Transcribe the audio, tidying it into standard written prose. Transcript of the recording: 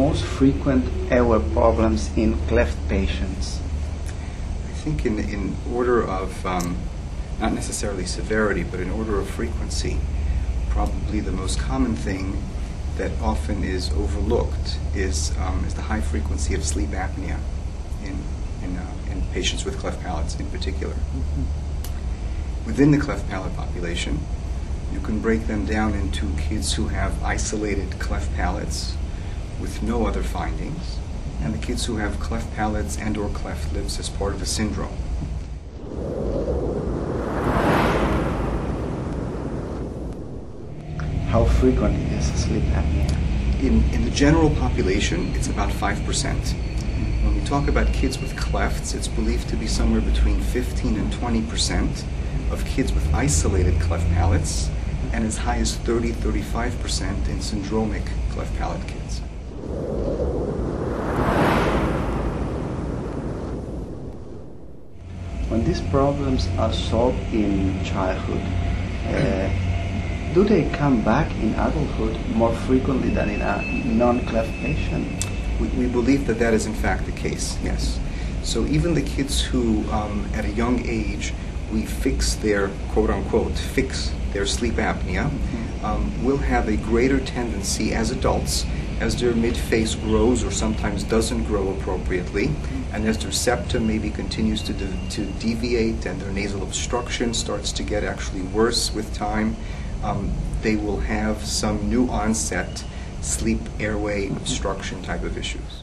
most frequent airway problems in cleft patients? I think in order of, not necessarily severity, but in order of frequency, probably the most common thing that often is overlooked is the high frequency of sleep apnea in patients with cleft palates in particular. Within the cleft palate population, you can break them down into kids who have isolated cleft palates with no other findings, and the kids who have cleft palates and or cleft lips as part of a syndrome. How frequent is sleep apnea? In the general population, it's about 5%. When we talk about kids with clefts, it's believed to be somewhere between 15 and 20% of kids with isolated cleft palates, and as high as 30-35% in syndromic cleft palate kids. When these problems are solved in childhood, do they come back in adulthood more frequently than in a non-cleft patient? We believe that that is in fact the case, yes. So even the kids who, at a young age, we fix their, quote-unquote, fix their sleep apnea, will have a greater tendency as adults, as their midface grows or sometimes doesn't grow appropriately, and as their septum maybe continues to deviate and their nasal obstruction starts to get actually worse with time, they will have some new onset sleep airway obstruction type of issues.